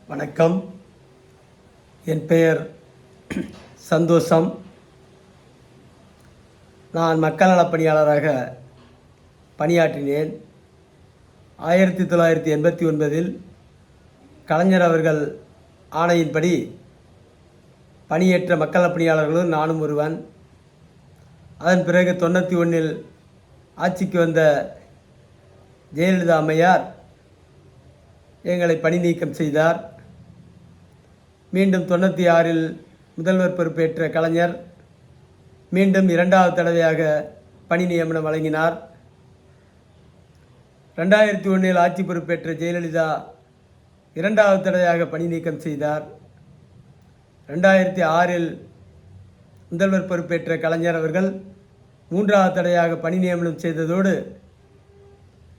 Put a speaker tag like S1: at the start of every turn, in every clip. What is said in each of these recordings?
S1: வணக்கம். என் பெயர் சந்தோஷம். நான் மக்கள் நலப் பணியாளராக பணியாற்றினேன். 1989 கலைஞர் அவர்கள் ஆணையின்படி பணியேற்ற மக்கள் நலப் பணியாளர்களும் நானும் ஒருவன். அதன் பிறகு 91 ஆட்சிக்கு வந்த ஜெயலலிதா அம்மையார் எங்களை பணி நீக்கம் செய்தார். மீண்டும் 96 முதல்வர் பொறுப்பேற்ற கலைஞர் மீண்டும் 2வது தடவையாக பணி நியமனம் வழங்கினார். 2001 ஆட்சி பொறுப்பேற்ற ஜெயலலிதா 2வது தடவையாக பணி நீக்கம் செய்தார். 2006 முதல்வர் பொறுப்பேற்ற கலைஞர் அவர்கள் 3வது தடவையாக பணி நியமனம் செய்ததோடு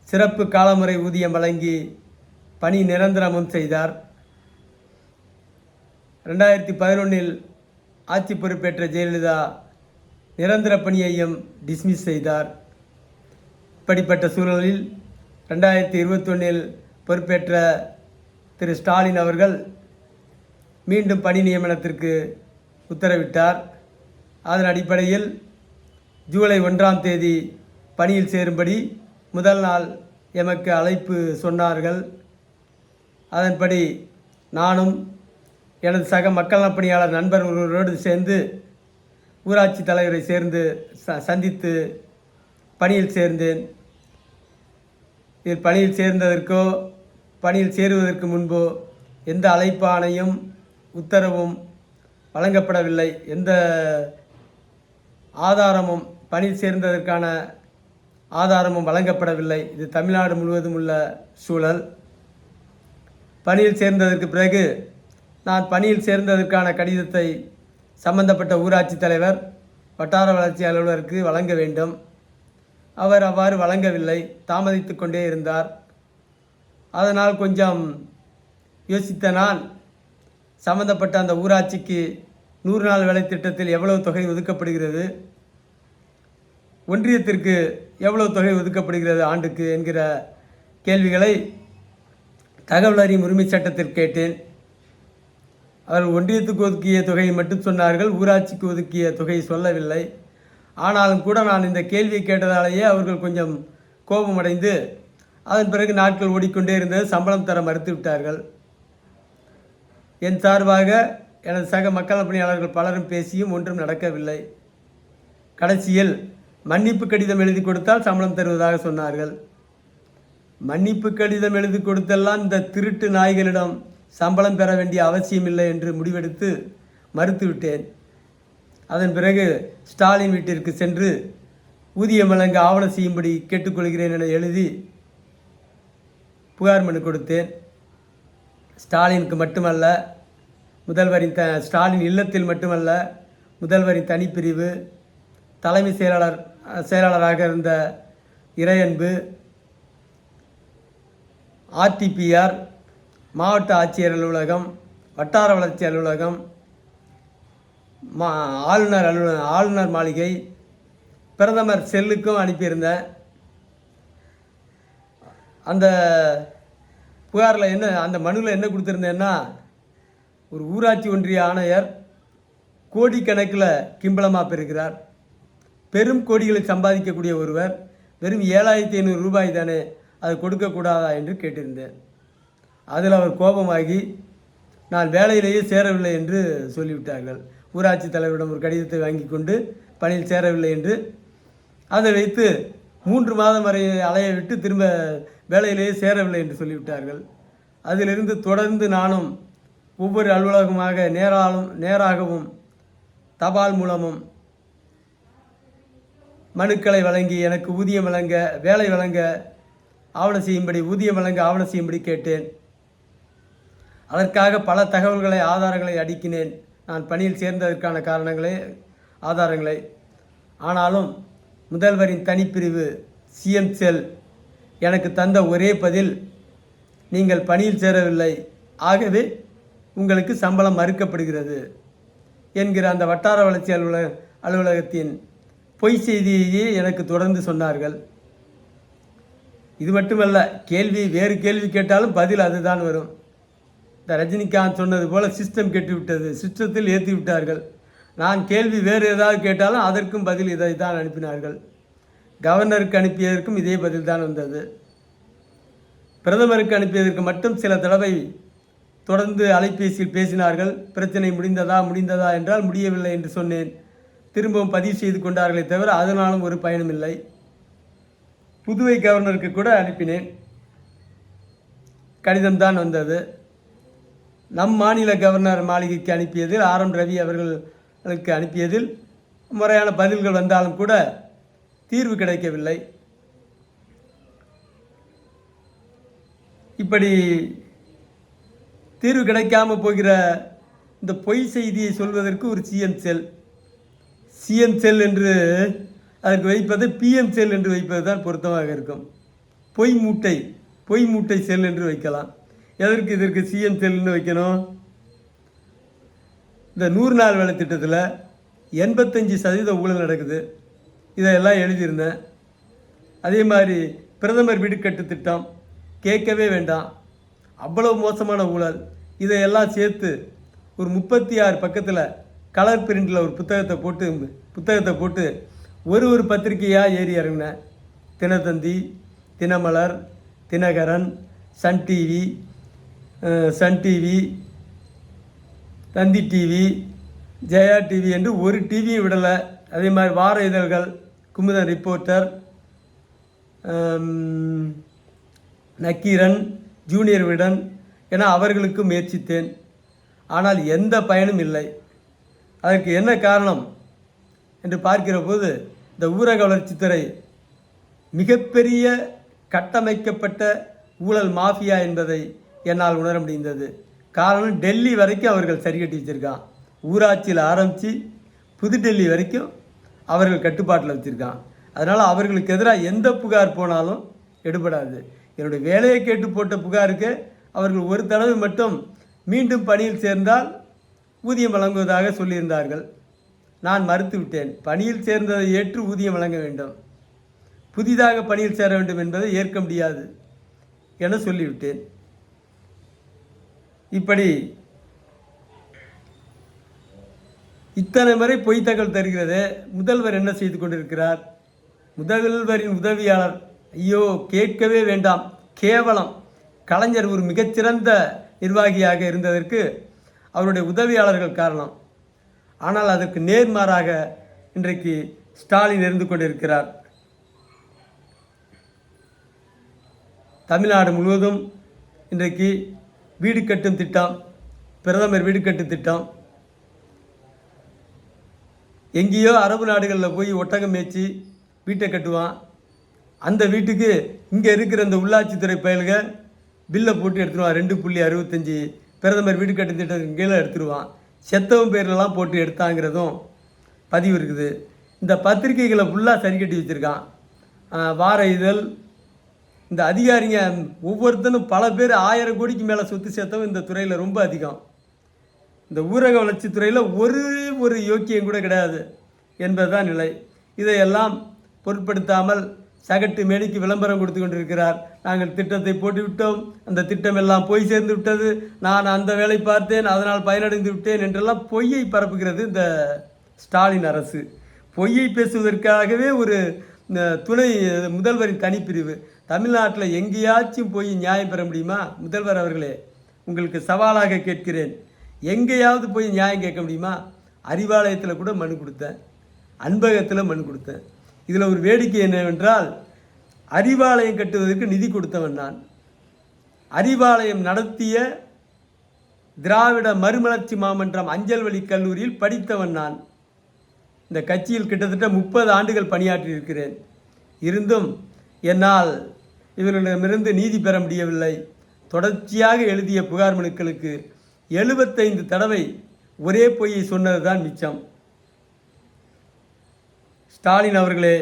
S1: சிறப்பு காலமுறை ஊதியம் வழங்கி பணி நிரந்தரமும் செய்தார். 2011 ஆட்சி பொறுப்பேற்ற ஜெயலலிதா நிரந்தர பணியையும் டிஸ்மிஸ் செய்தார். இப்படிப்பட்ட சூழலில் 2021 பொறுப்பேற்ற திரு ஸ்டாலின் அவர்கள் மீண்டும் பணி நியமனத்திற்கு உத்தரவிட்டார். அதன் அடிப்படையில் ஜூலை 1ஆம் தேதி பணியில் சேரும்படி முதல் நாள் எமக்கு அழைப்பு சொன்னார்கள். அதன்படி நானும் எனது சக மக்கள் நலப் பணியாளர் நண்பர் ஒருவரோடு சேர்ந்து ஊராட்சி தலைவரை சேர்ந்து சந்தித்து பணியில் சேர்ந்தேன். இதில் பணியில் சேர்ந்ததற்கோ பணியில் சேருவதற்கு முன்போ எந்த அழைப்பாணையும் உத்தரவும் வழங்கப்படவில்லை. எந்த ஆதாரமும் பணியில் சேர்ந்ததற்கான ஆதாரமும் வழங்கப்படவில்லை. இது தமிழ்நாடு முழுவதும் உள்ள சூழல். பணியில் சேர்ந்ததற்கு பிறகு நான் பணியில் சேர்ந்ததற்கான கடிதத்தை சம்பந்தப்பட்ட ஊராட்சி தலைவர் வட்டார வளர்ச்சி அலுவலருக்கு வழங்க வேண்டும். அவர் அவ்வாறு வழங்கவில்லை, தாமதித்து கொண்டே இருந்தார். அதனால் கொஞ்சம் யோசித்த நான் சம்பந்தப்பட்ட அந்த ஊராட்சிக்கு 100 நாள் வேலை திட்டத்தில் எவ்வளவு தொகை ஒதுக்கப்படுகிறது, ஒன்றியத்திற்கு எவ்வளவு தொகை ஒதுக்கப்படுகிறது ஆண்டுக்கு என்கிற கேள்விகளை தகவல் அறியும் உரிமை சட்டத்தில் கேட்டேன். அவர்கள் ஒன்றியத்துக்கு ஒதுக்கிய தொகையை மட்டும் சொன்னார்கள், ஊராட்சிக்கு ஒதுக்கிய தொகையை சொல்லவில்லை. ஆனாலும் கூட நான் இந்த கேள்வியை கேட்டதாலேயே அவர்கள் கொஞ்சம் கோபமடைந்து அதன் பிறகு நாட்கள் ஓடிக்கொண்டே இருந்தது. சம்பளம் தர மறுத்து விட்டார்கள். என் சார்பாக எனது சக மக்கள் பணியாளர்கள் பலரும் பேசியும் ஒன்றும் நடக்கவில்லை. கடைசியில் மன்னிப்பு கடிதம் எழுதி கொடுத்தால் சம்பளம் தருவதாக சொன்னார்கள். மன்னிப்பு கடிதம் எழுதி கொடுத்தெல்லாம் இந்த திருட்டு நாய்களிடம் சம்பளம் பெற வேண்டிய அவசியமில்லை என்று முடிவெடுத்து மறுத்துவிட்டேன். அதன் பிறகு ஸ்டாலின் வீட்டிற்கு சென்று ஊதியம் வழங்க ஆவணம் செய்யும்படி கேட்டுக்கொள்கிறேன் என எழுதி புகார் மனு கொடுத்தேன். ஸ்டாலினுக்கு மட்டுமல்ல, முதல்வரின் ஸ்டாலின் இல்லத்தில் மட்டுமல்ல, முதல்வரின் தனிப்பிரிவு, தலைமை செயலாளராக இருந்த இறையன்பு, ஆர்டிபிஆர், மாவட்ட ஆட்சியர் அலுவலகம், வட்டார வளர்ச்சி அலுவலகம், ஆளுநர் மாளிகை, பிரதமர் செல்லுக்கும் அனுப்பியிருந்தேன். அந்த புகாரில் அந்த மனுவில் என்ன கொடுத்துருந்தேன்னா, ஒரு ஊராட்சி ஒன்றிய ஆணையர் கோடிக்கணக்கில் கிம்பளமாக பெறுகிறார், பெரும் கோடிகளை சம்பாதிக்கக்கூடிய ஒருவர் வெறும் 7500 ரூபாய் தானே, அது கொடுக்கக்கூடாதா என்று கேட்டிருந்தேன். அதில் அவர் கோபமாகி நான் வேலையிலேயே சேரவில்லை என்று சொல்லிவிட்டார்கள். ஊராட்சி தலைவரிடம் ஒரு கடிதத்தை வாங்கி கொண்டு பணியில் சேரவில்லை என்று அதை வைத்து 3 மாதம் வரை அலைய விட்டு திரும்ப வேலையிலேயே சேரவில்லை என்று சொல்லிவிட்டார்கள். அதிலிருந்து தொடர்ந்து நானும் ஒவ்வொரு அலுவலகமாக நேராகவும் தபால் மூலமும் மனுக்களை வழங்கி எனக்கு ஊதியம் வழங்க, வேலை வழங்க ஆவணம் செய்யும்படி, ஊதியம் வழங்க ஆவணம் செய்யும்படி கேட்டேன். அதற்காக பல தகவல்களை, ஆதாரங்களை அடுக்கினேன், நான் பணியில் சேர்ந்ததற்கான ஆதாரங்களை. ஆனாலும் முதல்வரின் தனிப்பிரிவு சிஎம் செல் எனக்கு தந்த ஒரே பதில், நீங்கள் பணியில் சேரவில்லை, ஆகவே உங்களுக்கு சம்பளம் மறுக்கப்படுகிறது என்கிற அந்த வட்டார வளர்ச்சி அலுவலகத்தின் பொய் செய்தியையே எனக்கு தொடர்ந்து சொன்னார்கள். இது மட்டுமல்ல, வேறு கேள்வி கேட்டாலும் பதில் அதுதான் வரும். இந்த ரஜினிகாந்த் சொன்னது போல் சிஸ்டம் கெட்டு விட்டது, சிஸ்டத்தில் ஏற்றி விட்டார்கள். நான் கேள்வி வேறு ஏதாவது கேட்டாலும் அதற்கும் பதில் இதை தான் அனுப்பினார்கள். கவர்னருக்கு அனுப்பியதற்கும் இதே பதில் தான் வந்தது. பிரதமருக்கு அனுப்பியதற்கு மட்டும் சில தடவை தொடர்ந்து அலைபேசியில் பேசினார்கள். பிரச்சனை முடிந்ததா என்றால் முடியவில்லை என்று சொன்னேன். திரும்பவும் பதிவு செய்து கொண்டார்களே தவிர அதனாலும் ஒரு பயனும் இல்லை. புதுவை கவர்னருக்கு கூட அனுப்பினேன், கடிதம்தான் வந்தது. நம் மாநில கவர்னர் மாளிகைக்கு அனுப்பியதில் RM ரவி அவர்களுக்கு அனுப்பியதில் முறையான பதில்கள் வந்தாலும் கூட தீர்வு கிடைக்கவில்லை. இப்படி தீர்வு கிடைக்காமல் போகிற இந்த பொய் செய்தியை சொல்வதற்கு ஒரு சிஎம் செல் என்று அதற்கு வைப்பது PM செல் என்று வைப்பது தான் பொருத்தமாக இருக்கும். பொய் மூட்டை செல் என்று வைக்கலாம். எதற்கு இதற்கு சிஎம் செல்னு வைக்கணும்? இந்த 100 நாள் வேலை திட்டத்தில் 85% ஊழல் நடக்குது. இதையெல்லாம் எழுதியிருந்தேன். அதே மாதிரி பிரதமர் வீடு கட்டு திட்டம் கேட்கவே வேண்டாம், அவ்வளவு மோசமான ஊழல். இதையெல்லாம் சேர்த்து ஒரு 36 பக்கத்தில் கலர் பிரிண்டில் ஒரு புத்தகத்தை போட்டு ஒரு பத்திரிகையாக ஏறி இறங்கினேன். தினத்தந்தி, தினமலர், தினகரன், சன் டிவி, தந்தி டிவி, ஜெயா டிவி என்று ஒரு டிவியும் விடலை. அதே மாதிரி வார இதழ்கள், குமுதன் ரிப்போர்ட்டர், நக்கீரன், ஜூனியர் விடன் என அவர்களுக்கு முயற்சித்தேன். ஆனால் எந்த பயனும் இல்லை. அதற்கு என்ன காரணம் என்று பார்க்கிற போது இந்த ஊரக வளர்ச்சித்துறை மிகப்பெரிய கட்டமைக்கப்பட்ட ஊழல் மாஃபியா என்பதை என்னால் உணர முடிந்தது. காரணம், டெல்லி வரைக்கும் அவர்கள் சரி கட்டி வச்சுருக்கான். ஊராட்சியில் ஆரம்பித்து புதுடெல்லி வரைக்கும் அவர்கள் கட்டுப்பாட்டில் வச்சுருக்கான். அதனால் அவர்களுக்கு எதிராக எந்த புகார் போனாலும் எடுபடாது. என்னுடைய வேலையை கேட்டு போட்ட புகாருக்கு அவர்கள் ஒரு தடவை மட்டும் மீண்டும் பணியில் சேர்ந்தால் ஊதியம் வழங்குவதாக சொல்லியிருந்தார்கள். நான் மறுத்துவிட்டேன். பணியில் சேர்ந்ததை ஏற்று ஊதியம் வழங்க வேண்டும், புதிதாக பணியில் சேர வேண்டும் என்பதை ஏற்க முடியாது என சொல்லிவிட்டேன். இப்படி இத்தனை முறை பொய் தகவல் தருகிறது. முதல்வர் என்ன செய்து கொண்டிருக்கிறார்? முதல்வரின் உதவியாளர், ஐயோ கேட்கவே வேண்டாம், கேவலம். கலைஞர் ஒரு மிகச்சிறந்த நிர்வாகியாக இருந்ததற்கு அவருடைய உதவியாளர்கள் காரணம். ஆனால் அதற்கு நேர்மாறாக இன்றைக்கு ஸ்டாலின் இருந்து கொண்டிருக்கிறார். தமிழ்நாடு முழுவதும் இன்றைக்கு வீடு கட்டும் திட்டம், பிரதமர் வீடு கட்டும் திட்டம், எங்கேயோ அரபு நாடுகளில் போய் ஒட்டகம் மேய்ச்சி வீட்டை கட்டுவான். அந்த வீட்டுக்கு இங்கே இருக்கிற இந்த உள்ளாட்சித்துறை பயல்க பில்லை போட்டு எடுத்துருவான். 2.65 பிரதமர் வீடு கட்டும் திட்டத்துக்கு கீழே எடுத்துருவான். செத்தவன் பேர்லலாம் போட்டு எடுத்தாங்கிறதும் பதிவு இருக்குது. இந்த பத்திரிகைகளை ஃபுல்லாக சரி கட்டி வச்சுருக்கான். வார இதழ், இந்த அதிகாரிங்க ஒவ்வொருத்தனும் பல பேர் 1000 கோடிக்கு மேலே சொத்து சேர்த்தவன் இந்த துறையில் ரொம்ப அதிகம். இந்த ஊரக வளர்ச்சித்துறையில் ஒரு யோக்கியம் கூட கிடையாது என்பதுதான் நிலை. இதையெல்லாம் பொருட்படுத்தாமல் சகட்டு மேனிக்கு விளம்பரம் கொடுத்து கொண்டிருக்கிறார். நாங்கள் திட்டத்தை போட்டுவிட்டோம், அந்த திட்டம் எல்லாம் போய் சேர்ந்து விட்டது, நான் அந்த வேலை பார்த்தேன், அதனால் பயனடைந்து விட்டேன் என்றெல்லாம் பொய்யை பரப்புகிறது இந்த ஸ்டாலின் அரசு. பொய்யை பேசுவதற்காகவே ஒரு துணை முதல்வரின் தனிப்பிரிவு. தமிழ்நாட்டில் எங்கேயாச்சும் போய் நியாயம் பெற முடியுமா? முதல்வர் அவர்களே, உங்களுக்கு சவாலாக கேட்கிறேன், எங்கேயாவது போய் நியாயம் கேட்க முடியுமா? அறிவாலயத்தில் கூட மனு கொடுத்தேன், அன்பகத்தில் மனு கொடுத்தேன். இதில் ஒரு வேடிக்கை என்னவென்றால், அறிவாலயம் கட்டுவதற்கு நிதி கொடுத்தவன் நான். அறிவாலயம் நடத்திய திராவிட மறுமலர்ச்சி மாமன்றம் அஞ்சல் வழி கல்லூரியில் படித்தவன் நான். இந்த கட்சியில் கிட்டத்தட்ட 30 ஆண்டுகள் பணியாற்றியிருக்கிறேன். இருந்தும் என்னால் இவர்களிடமிருந்து நீதி பெற முடியவில்லை. தொடர்ச்சியாக எழுதிய புகார் மனுக்களுக்கு 75 தடவை ஒரே பொய்யை சொன்னது தான் மிச்சம். ஸ்டாலின் அவர்களே,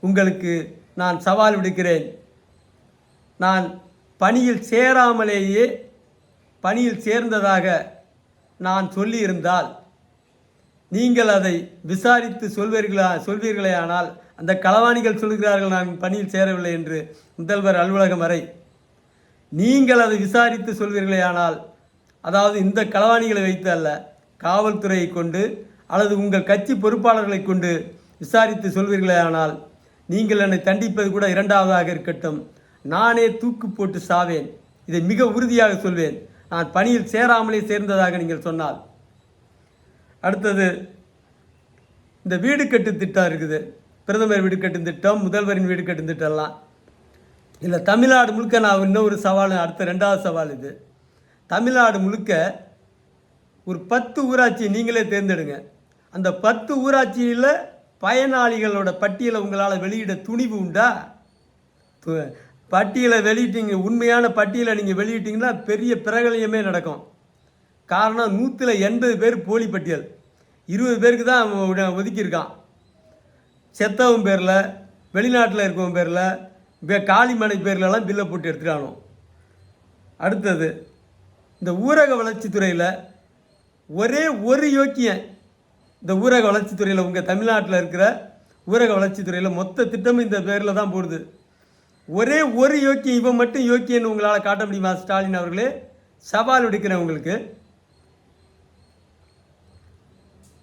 S1: உங்களுக்கு நான் சவால் விடுக்கிறேன். நான் பணியில் சேராமலேயே பணியில் சேர்ந்ததாக நான் சொல்லியிருந்தால் நீங்கள் அதை விசாரித்து சொல்வீர்களேயானால், அந்த களவாணிகள் சொல்கிறார்கள் நான் பணியில் சேரவில்லை என்று முதல்வர் அலுவலகம் வரை, நீங்கள் அதை விசாரித்து சொல்வீர்களேயானால் அதாவது இந்த களவாணிகளை வைத்து அல்ல, காவல்துறையை கொண்டு அல்லது உங்கள் கட்சி பொறுப்பாளர்களை கொண்டு விசாரித்து சொல்வீர்களே, ஆனால் நீங்கள் என்னை தண்டிப்பது கூட இரண்டாவதாக இருக்கட்டும், நானே தூக்கு போட்டு சாவேன். இதை மிக உறுதியாக சொல்வேன், நான் பணியில் சேராமலே சேர்ந்ததாக நீங்கள் சொன்னால். அடுத்தது, இந்த வீடு கட்டு திட்டம் இருக்குது, பிரதமர் வீடு கட்டும் திட்டம், முதல்வரின் வீடு கட்டும் திட்டம்லாம். இல்லை, தமிழ்நாடு முழுக்க நான் இன்னொரு சவால், அடுத்த ரெண்டாவது சவால் இது. தமிழ்நாடு முழுக்க ஒரு 10 ஊராட்சி நீங்களே தேர்ந்தெடுங்க. அந்த 10 ஊராட்சியில் பயனாளிகளோட பட்டியலை உங்களால் வெளியிட துணிவு உண்டா? பட்டியலை வெளியிட்டீங்க, உண்மையான பட்டியலை நீங்கள் வெளியிட்டீங்கன்னா பெரிய பிரகலையமே நடக்கும். காரணம், 180 பேர் போலி பட்டியல், 20 பேருக்கு தான் ஒதுக்கியிருக்கான். செத்தவன் பேரில், வெளிநாட்டில் இருக்கவன் பேரில், காளிமனை பேர்லலாம் பில்லை போட்டு எடுத்துட்டானோ. அடுத்தது, இந்த ஊரக வளர்ச்சித்துறையில் ஒரே ஒரு யோக்கியன், இந்த ஊரக வளர்ச்சித்துறையில் உங்கள் தமிழ்நாட்டில் இருக்கிற ஊரக வளர்ச்சித்துறையில் மொத்த திட்டமும் இந்த பேரில் தான் போடுது. ஒரே ஒரு யோக்கியம், இவன் மட்டும் யோக்கியன்னு உங்களால் காட்ட முடியுமா? ஸ்டாலின் அவர்களே, சவால் விடுக்கிறேன் உங்களுக்கு.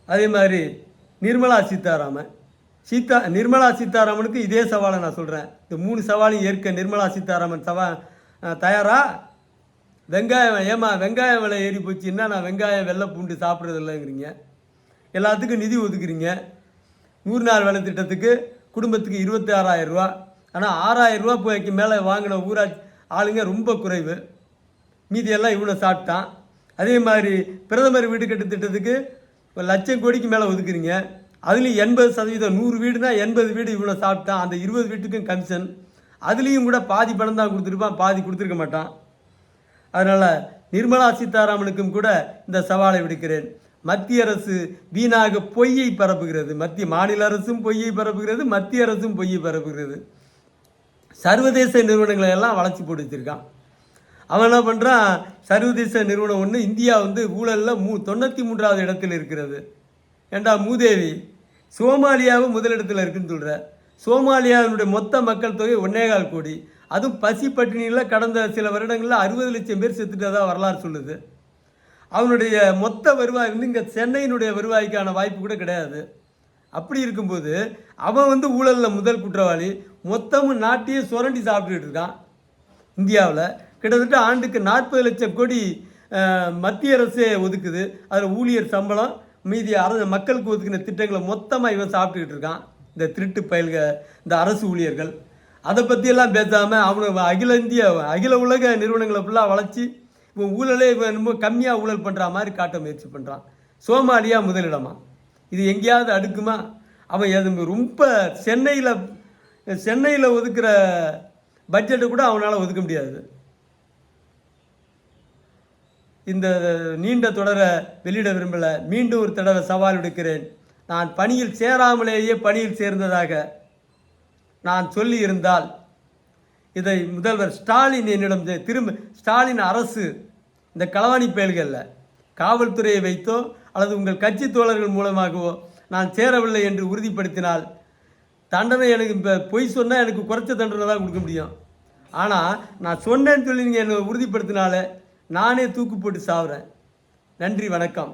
S1: அதே மாதிரி நிர்மலா சீதாராமனுக்கு இதே சவாலை நான் சொல்கிறேன். இந்த 3 சவாலையும் ஏற்க நிர்மலா சீதாராமன் தயாரா? வெங்காயம் விலை ஏறி போச்சுன்னா நான் வெங்காயம் வெள்ளை பூண்டு சாப்பிட்றது இல்லைங்கிறீங்க. எல்லாத்துக்கும் நிதி ஒதுக்குறீங்க. 100 நாள் வேலை திட்டத்துக்கு குடும்பத்துக்கு 26,000 ரூபா. ஆனால் 6,000 ரூபாய்க்கு மேலே வாங்கின ஊராட்சி ஆளுங்க ரொம்ப குறைவு. மீதியெல்லாம் இவ்வளோ சாப்பிட்டான். அதே மாதிரி பிரதமர் வீடு கட்டு திட்டத்துக்கு 1,00,000 கோடிக்கு மேலே ஒதுக்குறீங்க. அதுலேயும் 80%, 100 வீடுனா 80 வீடு இவ்வளோ சாப்பிட்டான். அந்த 20 வீட்டுக்கும் கமிஷன். அதுலேயும் கூட பாதி பணம் தான் கொடுத்துருப்பான், பாதி கொடுத்துருக்க மாட்டான். அதனால் நிர்மலா சீதாராமனுக்கும் கூட இந்த சவாலை விடுக்கிறேன். மத்திய அரசு வீணாக பொய்யை பரப்புகிறது. மாநில அரசும் பொய்யை பரப்புகிறது, மத்திய அரசும் பொய்யை பரப்புகிறது. சர்வதேச நிறுவனங்களை எல்லாம் வளர்ச்சி போட்டு வச்சிருக்கான். அவன் என்ன பண்ணுறான்? சர்வதேச நிறுவனம் ஒன்று, இந்தியா ஊழலில் 93வது இடத்தில் இருக்கிறது. ஏண்டா மூதேவி, சோமாலியாவும் முதலிடத்தில் இருக்குன்னு சொல்கிற. சோமாலியாவினுடைய மொத்த மக்கள் தொகை 1.25 கோடி. அதுவும் பசி பட்டினியில் கடந்த சில வருடங்களில் 60 லட்சம் பேர் செத்துட்டதாக வரலாறு சொல்லுது. அவனுடைய மொத்த வருவாய் இங்கே சென்னையினுடைய வருவாய்க்கான வாய்ப்பு கூட கிடையாது. அப்படி இருக்கும்போது அவன் ஊழலில் முதல் குற்றவாளி. மொத்தமும் நாட்டையே சுரண்டி சாப்பிட்டுக்கிட்டு இருக்கான். இந்தியாவில் கிட்டத்தட்ட ஆண்டுக்கு 40 லட்சம் கோடி மத்திய அரசே ஒதுக்குது. அதில் ஊழியர் சம்பளம், மீதி மக்களுக்கு ஒதுக்கின திட்டங்களை மொத்தமாக இவன் சாப்பிட்டுக்கிட்டு இருக்கான். இந்த திருட்டு பயல்க, இந்த அரசு ஊழியர்கள். அதை பற்றியெல்லாம் பேசாமல் அவனு அகில உலக நிறுவனங்களை ஃபுல்லாக வளர்ச்சி இவன் ஊழலே இவன் ரொம்ப கம்மியாக ஊழல் பண்ணுற மாதிரி காட்ட முயற்சி பண்ணுறான். சோமாலியா முதலிடமா? இது எங்கேயாவது அடுக்குமா? அவன் ரொம்ப சென்னையில் ஒதுக்குற பட்ஜெட்டை கூட அவனால் ஒதுக்க முடியாது. இந்த நீண்ட தொடரை வெளியிட விரும்பலை. மீண்டும் ஒரு தடவை சவால் விடுக்கிறேன். நான் பணியில் சேராமலேயே பணியில் சேர்ந்ததாக நான் சொல்லி இருந்தால் இதை முதல்வர் ஸ்டாலின் என்னிடம் ஸ்டாலின் அரசு இந்த களவாணி பயல்களில் காவல்துறையை வைத்தோ அல்லது உங்கள் கட்சி தோழர்கள் மூலமாகவோ நான் சேரவில்லை என்று உறுதிப்படுத்தினால் தண்டனை எனக்கு பொய் சொன்னால் எனக்கு குறைச்ச தண்டனை தான் கொடுக்க முடியும். ஆனால் நான் சொன்னேன்னு சொல்லி நீங்கள் என்னை உறுதிப்படுத்தினாலே நானே தூக்கு போட்டு சாவுறேன். நன்றி, வணக்கம்.